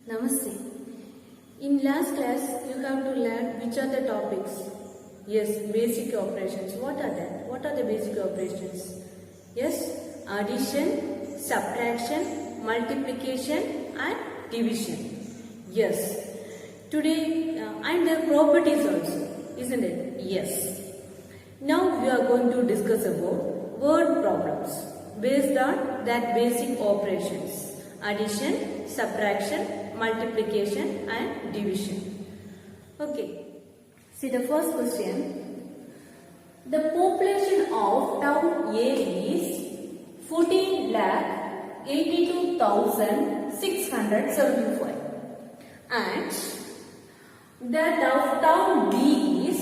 Namaste. In last class, you have to learn which are the topics. Yes, basic operations. What are that? What are the basic operations? Yes, addition, subtraction, multiplication and division. Yes. Today, and their properties also, isn't it? Yes. Now we are going to discuss about word problems based on that basic operations. Addition, subtraction, multiplication and division. Okay. See the first question. The population of town A is 14,82,675 and that of town B is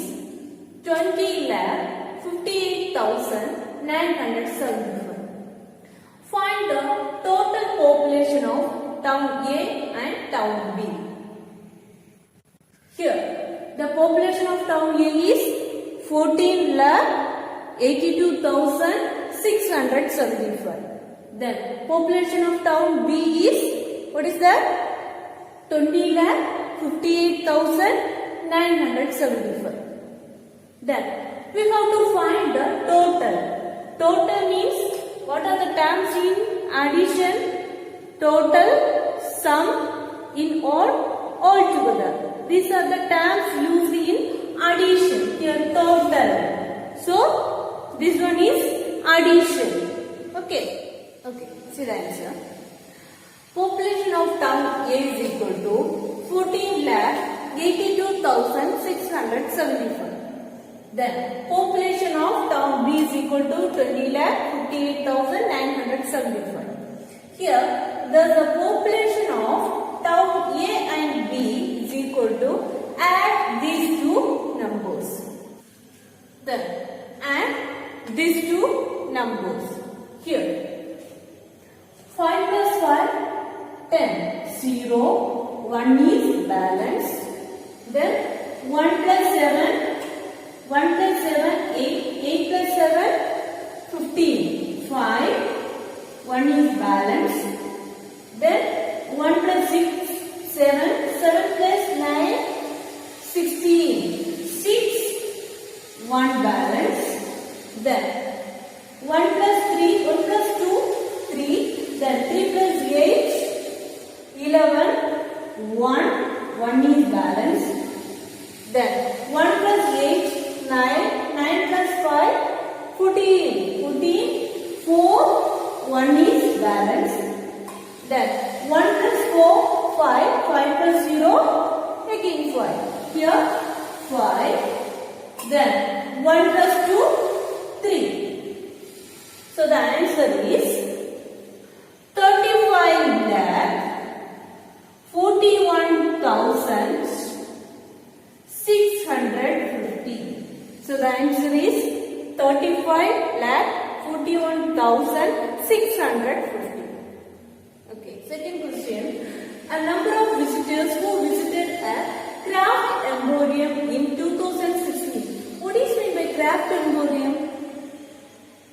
20,58,975. Find the total population of town A and town B. Here, the population of town A is 14,82,675. Then, population of town B is, what is that? 20,58,975. Then, we have to find the total. Total means, what are the terms in addition? Total, sum, in all together. These are the terms used in addition. Here, total. So, this one is addition. Okay. Okay. See the answer. Population of town A is equal to 14,82,675. Then, population of town B is equal to 20,58,975. Here, the population of town A and B is equal to add these two numbers. Then, add these two numbers. Here, 5 plus 5, 10. 0, 1 is balanced. Then, 1 plus 7, 1 plus 7, 8, 8 plus 7, 15, 5, 1 is balanced. Then 1 plus 6, 7, 7 plus 9, 16, 6, 1 balanced. Then 1 plus 3, 1 plus 2, 3, then 3 plus 8, 11, 1, 1 is balanced. Then 1 plus 8, 9, 9 plus 5, 14, 14, 4, 1 is balanced. Then 1 plus 4, 5, 5 plus 0, again 5. Here 5. Then 1 plus 2, 3. So the answer is 35,41,650. So the answer is 35,41,650. Okay, second question. A number of visitors who visited a craft emporium in 2016. What is meant by craft emporium?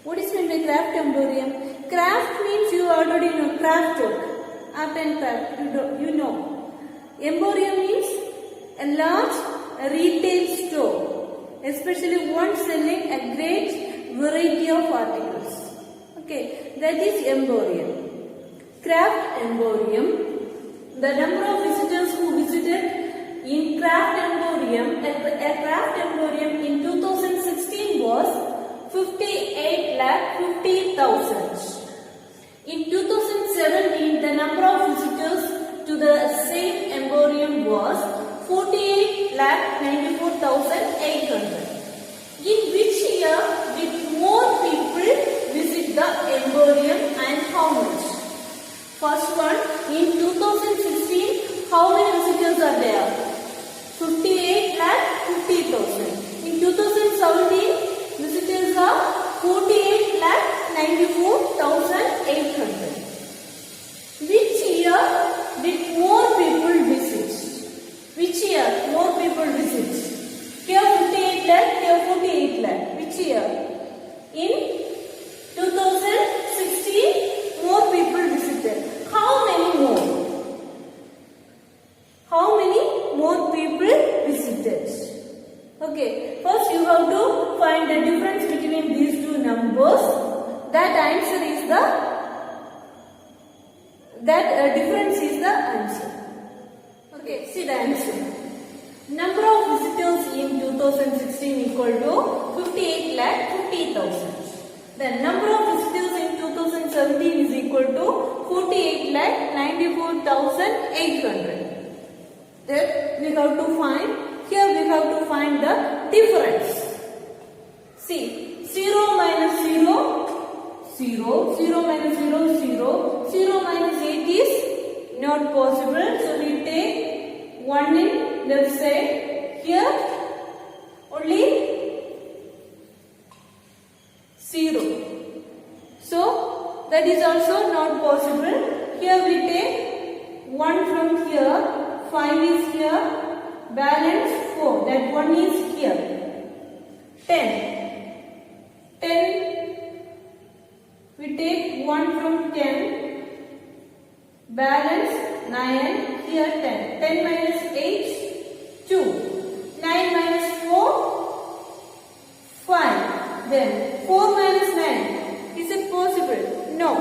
What is meant by craft emporium? Craft means you already know craft work, art and craft. You know. Emporium means a large retail store, especially one selling a great variety of articles. Okay, that is emporium. Craft emporium. The number of visitors who visited in craft emporium, a craft emporium in 2016 was 58,50,000. In 2017, the number of visitors to the same emporium was 48,94,800. In which year did more people visit the emporium and how much? First one, in 2016, how many visitors are there? 58,50,000. In 2017, visitors are 48,94,800. Which year did more people visit? Which year more people visit? Here 58 lakh, here 48 lakh. Which year? In 2016, more people visited. How many more? more people visited. Okay, first you have to find the difference between these two numbers. That answer is difference is the answer. Okay, see the answer. Number of visitors in 2016 equal to 58 lakh 50,000. The number of visitors in 2017 is equal to 48 lakh 94,800. Then we have to find, here we have to find the difference. See, 0 minus 0, 0, 0 minus 0, 0, 0 minus 8 is not possible. So we take 1 in left side. Here only 0. So that is also not possible. Here we take 1 from here, 5 is here, balance 4, that 1 is here. 10. 10, we take 1 from 10, balance 9, here 10. 10 minus 8, 2. 9 minus 4, 5. Then 4 minus 9, is it possible? No.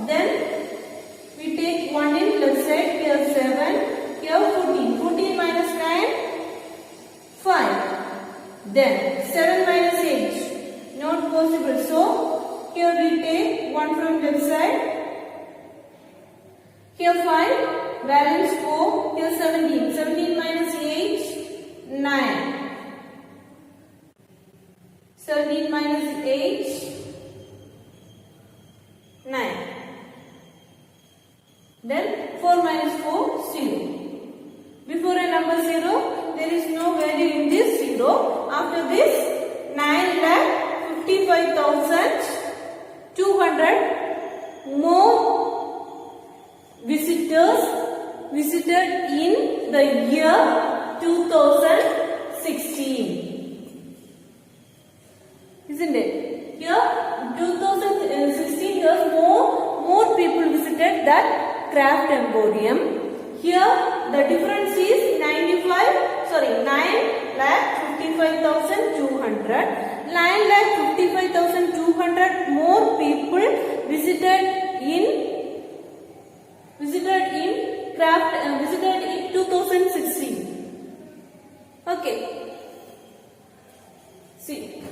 Then we take 1 in left side, here 7, here 14. 14 minus 9, 5. Then 7 minus 8, not possible. So here we take 1 from left side, here 5, balance 4, here 17. 17 minus 8, 9. 17 minus 8, 9. Then 4 minus 4, 0. Before a number 0, there is no value in this 0. After this, 9,55,200 more visitors visited in the year 2016. Isn't it? Here 2016 years more people visited that craft emporium. Here the difference is 9,55,200. 9,55,200 more people visited in craft visited in 2016. Okay. See.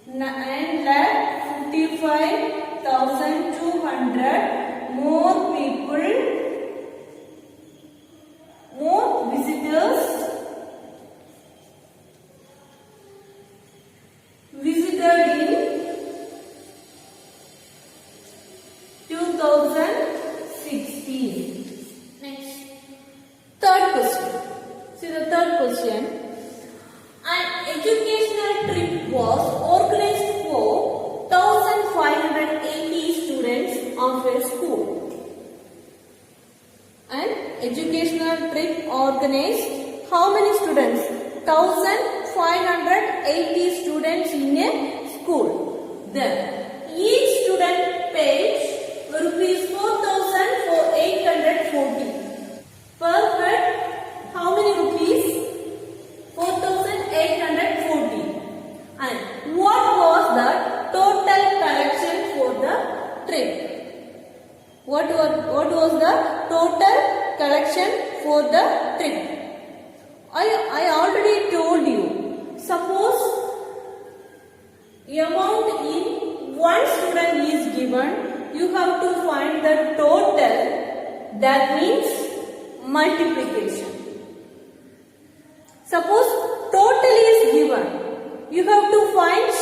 9,55,200 more people, more visitors visited in 2016. Next, third question. See the third question. An educational trip was organized for 1,580 students of a school. An educational trip organized how many students? 1,580 students in a school. Then each student paid rupees 4,840. Per head, how many rupees? 4,840. And what was the total collection for the trip? What was the total collection for the trip? I already told you. Suppose amount in one student is given, you have to find the total. That means multiplication. Suppose total is given, you have to find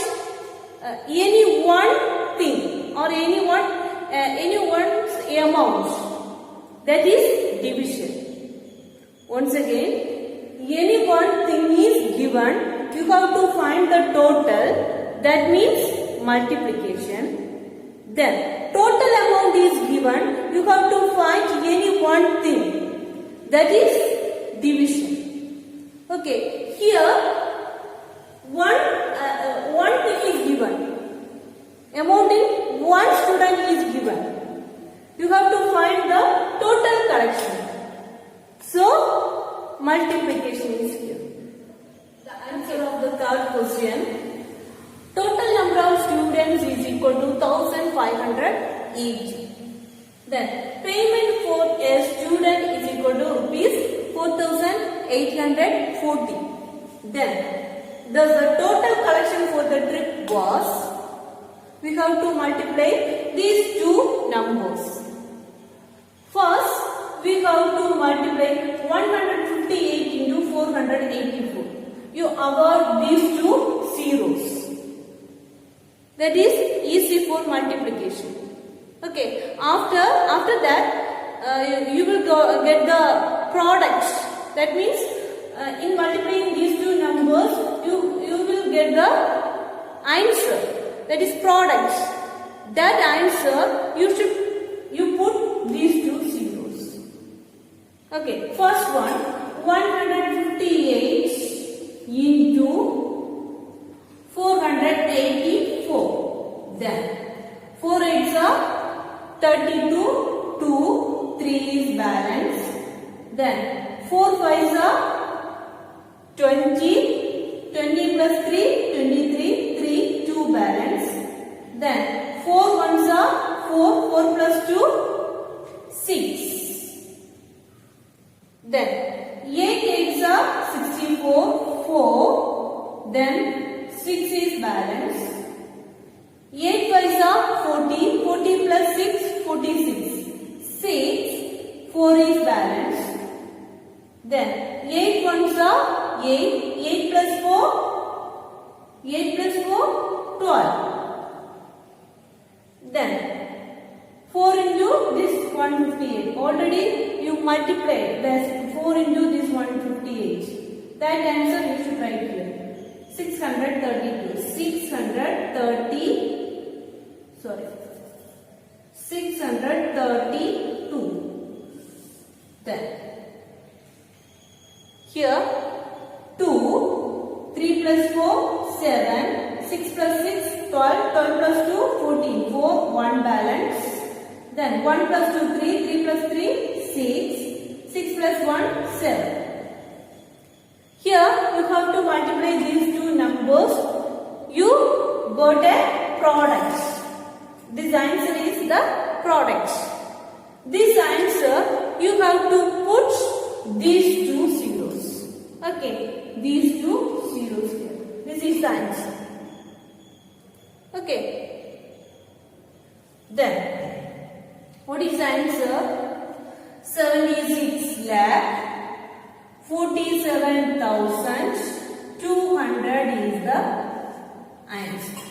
any one thing or anyone's amount. That is division. Once again, any one thing is given, you have to find the total. That means multiplication. Then total amount is given, you have to find any one thing. That is division. Okay, here one thing is given. Amount in one student is given. You have to find the total collection. So multiplication is here. The answer of the third question. Total number of students is equal to 1500 each. Then payment for a student is equal to rupees 4840. Then the total collection for the trip was, we have to multiply these two numbers. First, we have to multiply 158 into 484. You avoid these two zeros. That is easy for multiplication. Okay. After that, you will get the products. That means in multiplying these two numbers, you will get the answer. That is products. That answer you put these two zeros. Okay. First one, 158 into 484. Then 4 8s are 32, 2, 3 is balance. Then 4 5s are 20, 20 plus 3, 23, 3, 2 balance. Then 4 1s are 4, 4 plus 2, 6. Then 8 8s are 64, 4. Then 6 is balance. 8 5s are 40, 40 plus 6, 46. 6, 4 is balance. Then 8 1s are 8, 8 plus 4, 8 plus 4, 12. Then 4 into this 158. Already you multiplied this 4 into this 158. That answer you should write here. 632. 632. Then here 2, 3 plus 4, 7, 6 plus 6, 12, 12 plus 2, 14, 4, 1 balance. Then 1 plus 2, 3, 3 plus 3, 6, 6 plus 1, 7. Here you have to multiply these two numbers. You got a product. This answer is the product. This answer you have to put these two zeros. Okay, these two zeros here. This is the answer. Okay. Then what is the answer? 76 lakh 47,200 is the answer.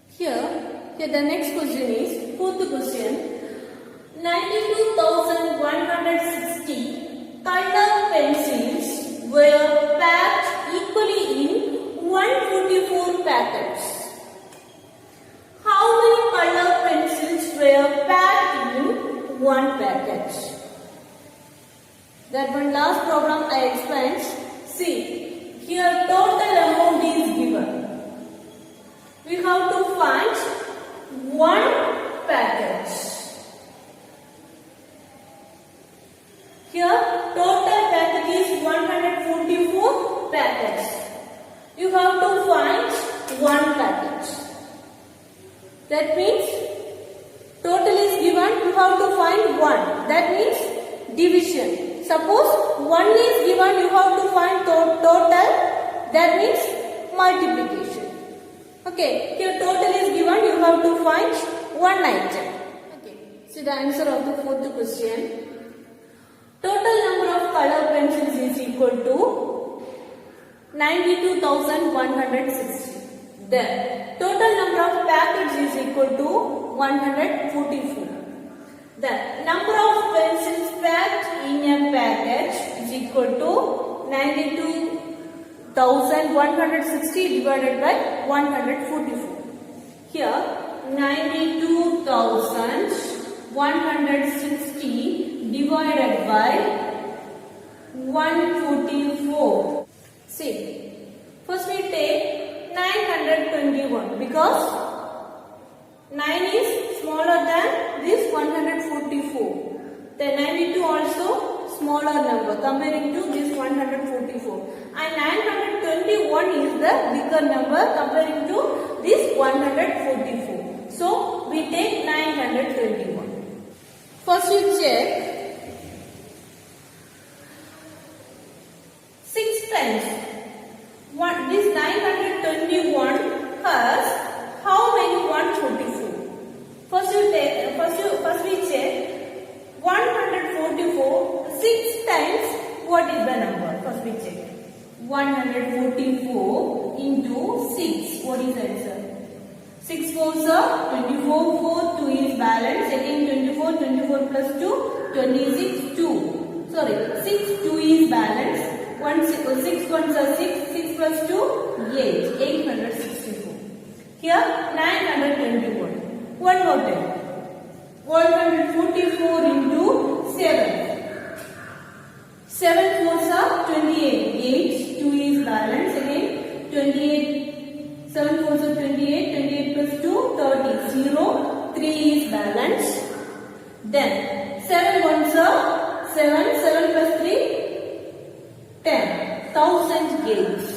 Here the next question is, fourth question. 92,160 color pencils were packed equally in 144 packets. How many color pencils were packed in one packet? That one last problem I explained. See, here total amount is given. We have to find one packet. Here total packet is 144 packets. You have to find one packet. That means total is given, you have to find one. That means division. Suppose 1 is given, you have to find total. That means multiplication. Okay, here total is given, you have to find one item. Okay, see the answer of the fourth question. Total number of color pencils is equal to 92,160. Then total number of packets is equal to 144. The number of pencils packed in a packet is equal to 92,160 divided by 144. Here 92,160 divided by 144. See, first we take 921 because 9 is smaller than this 144. The 92 also smaller number. comparing to this 144, and 921 is the bigger number comparing to this 144. So we take 921. First we check 6 times. This 921 has how many 144? First we check 144 6 times. What is the number? First we check 144 into 6. What is the answer? 6 4s are 24. 4 2 is balance. Again 24. 24 plus 2 26 2. Sorry, 6 2 is balance. 6 ones are 6. 6 plus 2 8. 864. Here 921. One more time. 144 into 7. 7 4s are 28. 8 2 is balance. Again 28. 7 4s are 28. 28 plus 2 30. 0 3 is balance. Then 7 ones are 7. 7 plus 3 10. 1000 gates.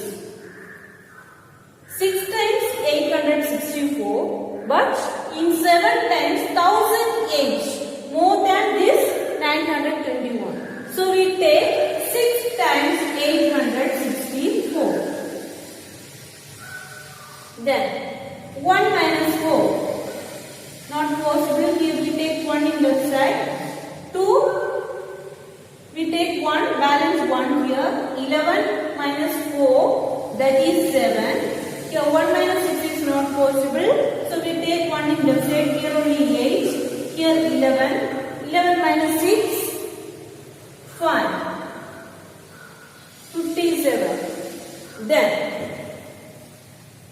6 times 864, but in 7 times 1008, more than this 921. So we take 6 times 864. Then 1 minus 4. Not possible. Here we take 1 in left side. 2. We take 1, balance 1 here. 11 minus 4, that is 7. Here 1 minus 6 is not possible. So we take 1 in left side. Here only 8. Here 11. 11 minus 6, 5. 57. Then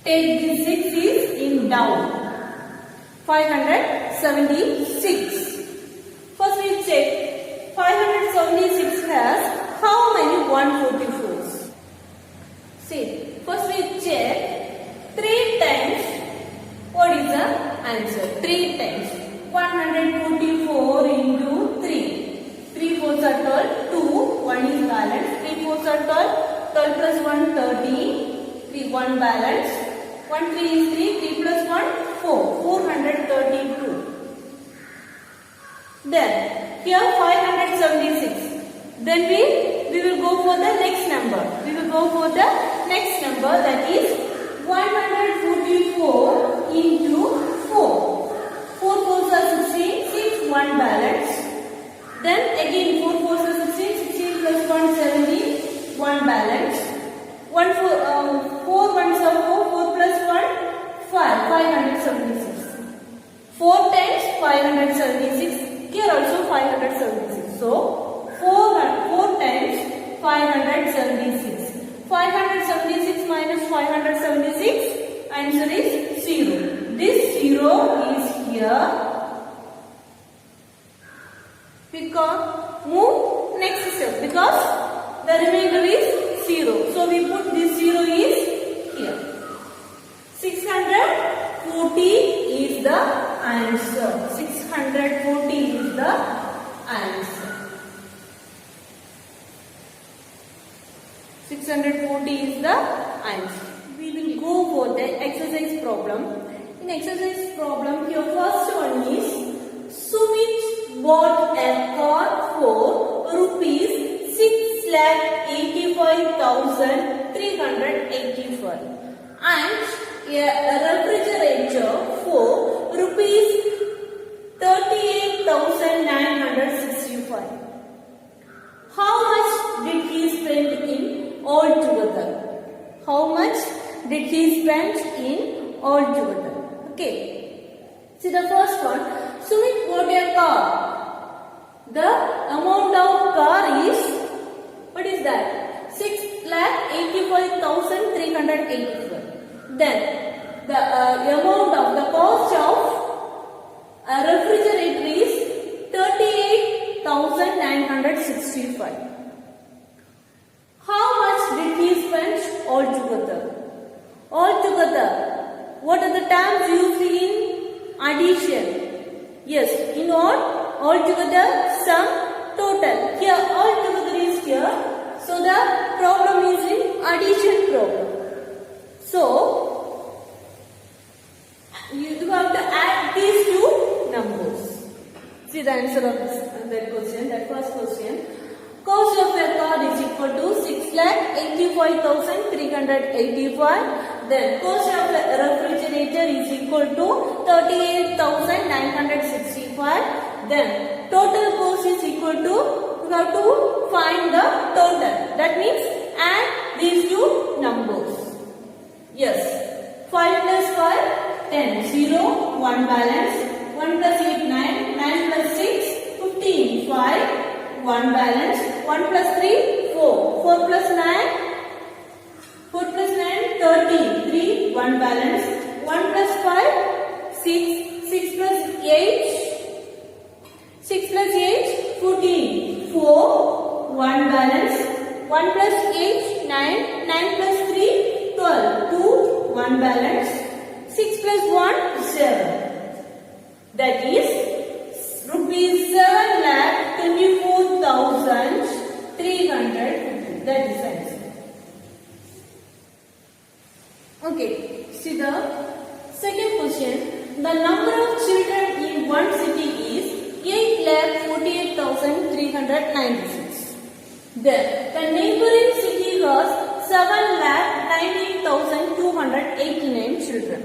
take this 6 is in down. 576. First we check. 576 has how many 144s? See, first we check 3 times. What is the answer? 3 times. 144 into 3. 3 4s are 12. 2. 1 is balance. 3 4s are 12. 12 plus 1 30. 3 1 balance. 1 3 is 3. 3 plus 1 4. 432. Then here 576. Then we will go for the next number. We will go for the next number, that is 144 into 4. 4 4s are 16. 6 1 balance. Then again 4 4s are 16. 16 plus 1 17. 1 balance. 4 ones are 4. 4 plus 1 5. 576. 4 times 576. Here also 576. So 4 times 576. 576 minus 576. Answer is 0. This 0 is here. Because move next step. Because the remainder is 0. So we put this 0 is here. 640 is the answer. 640 is the answer. 640 is the answer. We will go for the exercise problem. In exercise problem, your first one is Sumit bought a car for rupees 6,85,385 and a refrigerator for rupees 38,965. How much did he spend in altogether? How much did he spend in altogether? Okay. See the first one. Sumit bought a car. The amount of car is, what is that? 6,85,384. Then the amount of the cost of a refrigerator is 38,965. How much did he spend altogether? Altogether, what are the terms used in addition? Yes, in all, altogether, sum, total. Here, altogether is here. answer of that question. That first question. Cost of a car is equal to 6,85,385. Then cost of a refrigerator is equal to 38,965. Then total cost is equal to, we have to find the total. That means add these two numbers. Yes. 5 plus 5, 10. 0, 1 balance. 1 plus 8, 9. 9 plus 6, 15. 5, 1 balance. 1 plus 3, 4. 4 plus 9, 4 plus 9, 13. 3, 1 balance. 1 plus 5, 6. 6 plus 8, 6 plus 8, 14. 4, 1 balance. 1 plus 8, 9. 9 plus 3, 12. 2, 1 balance. 6 plus 1, 7. That is rupees 7,24,350. That is answer. Okay. See the second question. The number of children in one city is 8,48,396. Then the neighboring city has 7,19,289 children.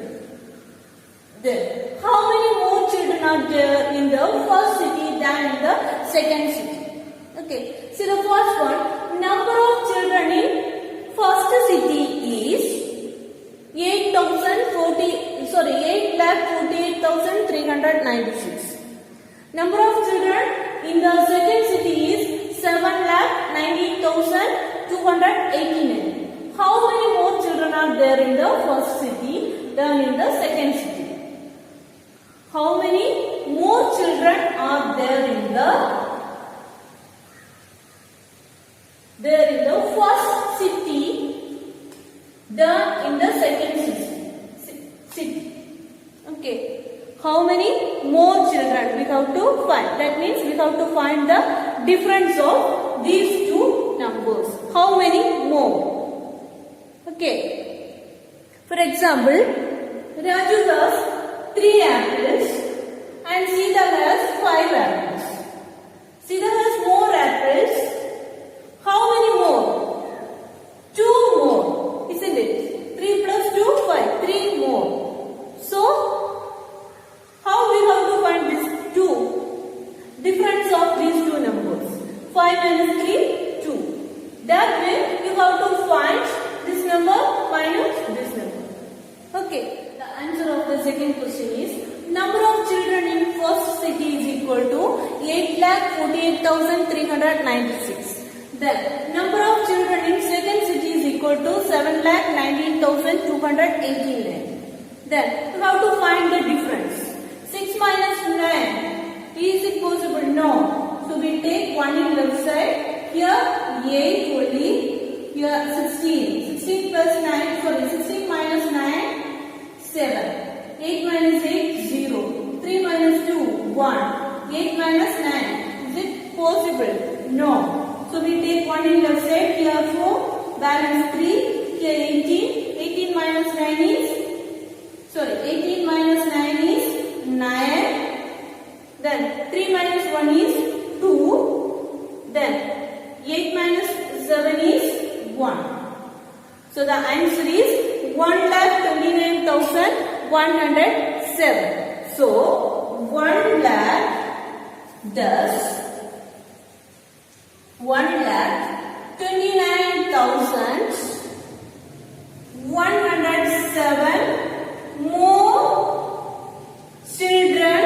Then how many more children are there in the first city than in the second city? Okay. See the first one. Number of children in first city is 8,48,396. Number of children in the second city is 7,19,289. How many more children are there in the first city than in the second city? How many more children are there in the first city than in the second city? Okay. How many more children we have to find? That means we have to find the difference of these two numbers. How many more? Okay. For example, Raju has 3 apples and Sita has 5 apples. Sita has more apples. How many more? 2 more. Isn't it? 3 plus 2, 5. 3 more. So, how we have to find this 2? Difference of these two numbers. 5 minus 3, 2. That way, you have to find this number minus this number. Okay. The answer of the second question is, number of children in first city is equal to 8,48,396. Then, number of children in second city is equal to 7,19,289. Then, you have to find the difference. 6 minus 9. Is it possible? No. So, we take 1 in left side. Here, 8 only. Here, 16. 16 plus 9. Sorry, 16 minus 9. 7. 8 minus 8, 0. 3 minus 2, 1. 8 minus 9. Is it possible? No. So we take 1 in left side. Here 4. Balance 3. Here 18. 18 minus 9 is, 18 minus 9 is 9. Then 3 minus 1 is 2. Then 8 minus 7 is 1. So the answer is 1,29,107. So 1,29,107 more children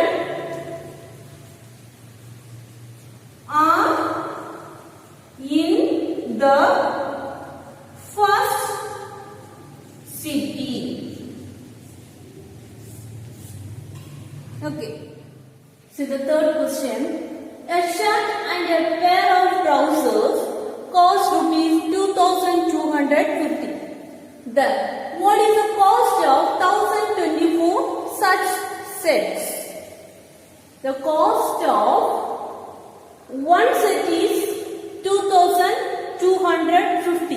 are in the first city. Okay. So the third question. A shirt and a pair of trousers cost rupees 2,250. Then, what is the cost of 1,024 such sets? The cost of one set is 2,250.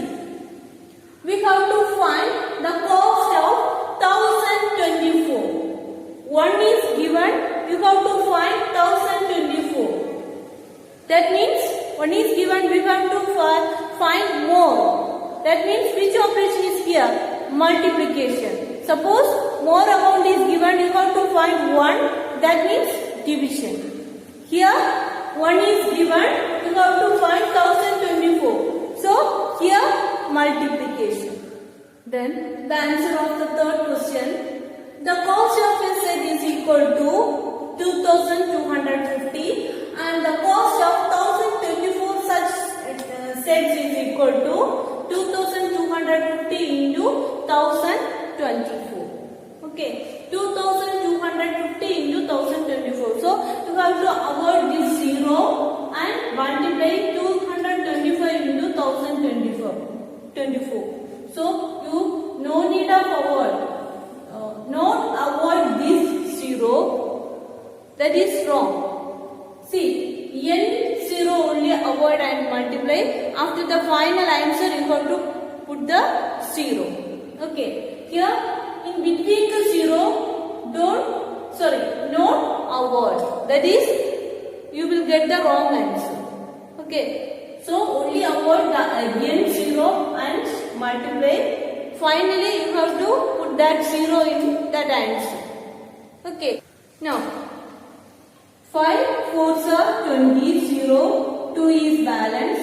We have to find the cost of 1,024. One is given, you have to find 1,024. That means one is given, we have to find more. That means which operation is here? Multiplication. Suppose more amount is given, you have to find 1. That means division. Here 1 is given, you have to find 1024. So here multiplication. Then the answer of the third question. The cost of a set is equal to 2250 and the cost of 1024 such sets is equal to 2250 into 1024. Okay, 2250 into 1024. So you have to avoid this 0 and multiply 225 into 1024. So you no need of avoid. Not avoid this 0. That is wrong. See, n0 only avoid and multiply. After the final answer, you have to put the 0. Okay. Here, in between the 0, not avoid. That is, you will get the wrong answer. Okay. So, only avoid the n0 and multiply. Finally, you have to put that 0 in that answer. Okay. Now, 5 4s are 20, 0, 2 is balance.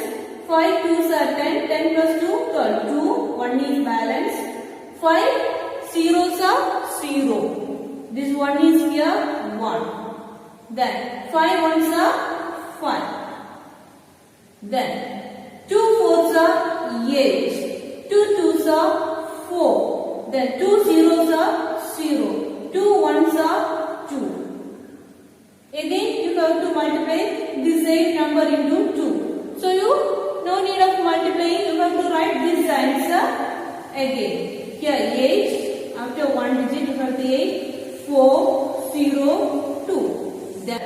5 2s are 10, 10 plus 2, 12, 2, 1 is balance. 5 zeros are 0. This 1 is here, 1. Then 5 ones are 5. Then 2 4s are 8. 2 2s are 4. Then 2 zeros are 0. 2 ones are 2. Again you have to multiply this 8 number into 2. So you no need of multiplying, you have to write this answer again. Here 8, after 1 digit you have to 8, 4, 0, 2. Then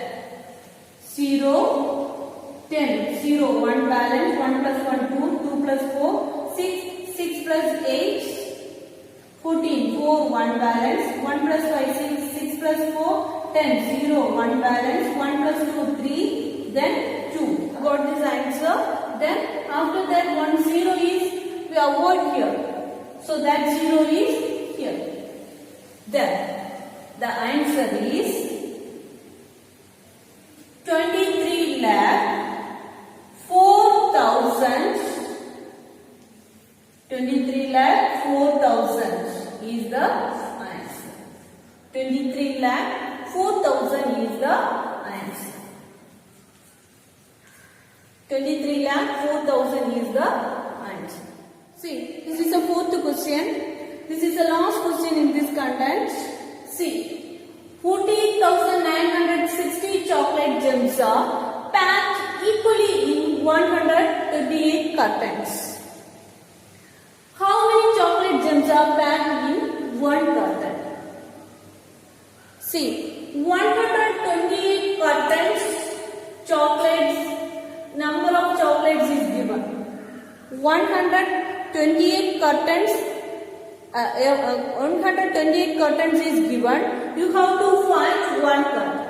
0, 10, 0, 1 balance, 1 plus 1, 2, 2 plus 4, 6, 6 plus 8, 14, 4, 1 balance, 1 plus 5, 6, 6 plus 4, 10, 0, 1 balance, 1 plus 2, 3, then 2. Got this answer. Then after that 1 0 is, we avoid here. So that 0 is here. Then the answer is 23 lakh 4,000. 23 lakh 4,000 is the answer. 23 lakh 4,000 is the answer. 23 lakh 4,000 is the answer. See, this is the fourth question. This is the last question in this content. See, 14,960 chocolate gems are packed equally in 138 cartons. How many chocolate gems are packed in one carton? See, 128 cartons chocolates, number of chocolates is given. 128 cartons, 128 cartons is given. You have to find one carton.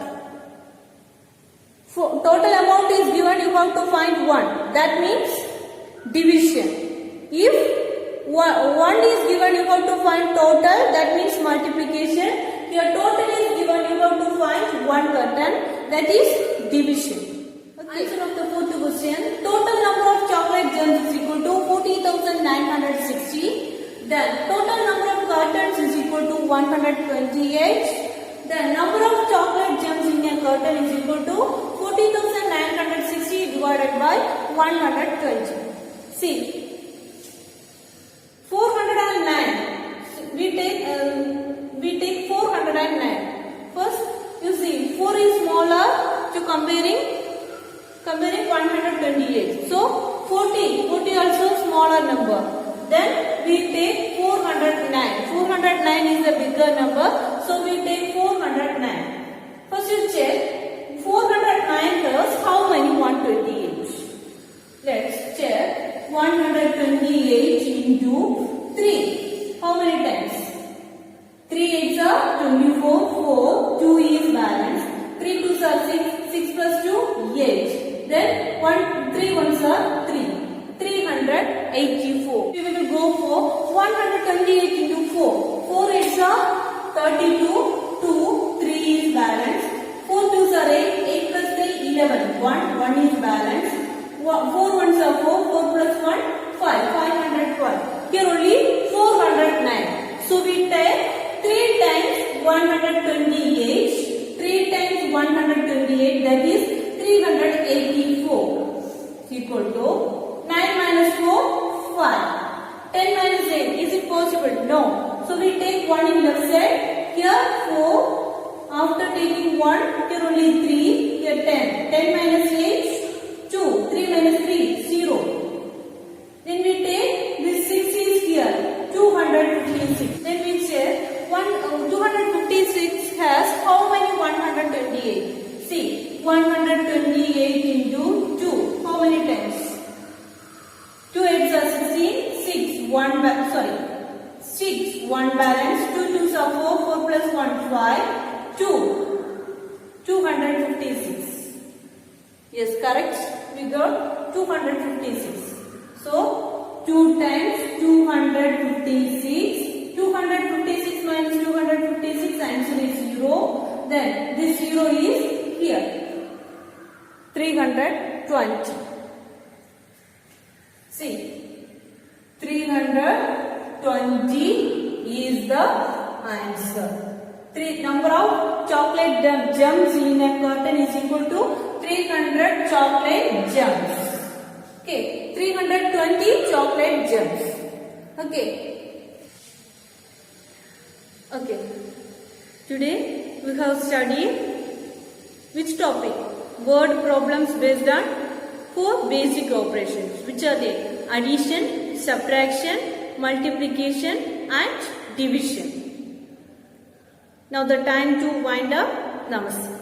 Total amount is given, you have to find 1. That means division. If 1 is given, you have to find total, that means multiplication. Here total is given, you have to find 1 carton, that is division. Okay. Answer of the fourth question. Total number of chocolate gems is equal to 40,960. Then total number of cartons is equal to 128. The number of chocolate gems in a carton is equal to 40,960 divided by 120. See, 409. We take 409. First, you see 4 is smaller to comparing 128. So 40 also smaller number. Then we take 409. 409 is the bigger number. So we take 409. First you check 409 plus how many 128. Let's check 128 into 3. How many times? 3 8s are 24, 4, 2 is balance. 3 2s are 6, 6 plus 2, 8. Then 3 ones are 3. 384. We will go for 128 into 4. 4 8s are 32. 2. 3 is balanced. 4 2s are 8. 8 plus 3 11. 1 is balanced. 4 ones are 4. 4 plus 1 5. 512. Here only 409. So we take 3 times 128. 3 times 128, that is 384 equal to 9 minus 4, 5. 10 minus 8, is it possible? No. So we take 1 in left side. Here 4. After taking 1, here only 3. Here 10. 10 minus 8, 2. 3 minus 3, 0. Then we take this 6 is here. 256. Then we check 256 has how many 128? See, 128 into 2. How many times? 2 8s are 16. 6. 6. 1 balance. 2 2s are 4. 4 plus 1 5. 2. 256. Yes, correct. We got 256. So 2 times 256. 256 minus 256, answer is 0. Then this 0 is here. 320. See, 320 is the answer. Number of chocolate gems in a curtain is equal to 300 chocolate gems. Okay, 320 chocolate gems. Okay. Okay. Today we have studied which topic? Word problems based on 4 basic operations. Which are they? Addition, subtraction, multiplication and division. Now the time to wind up. Namaste.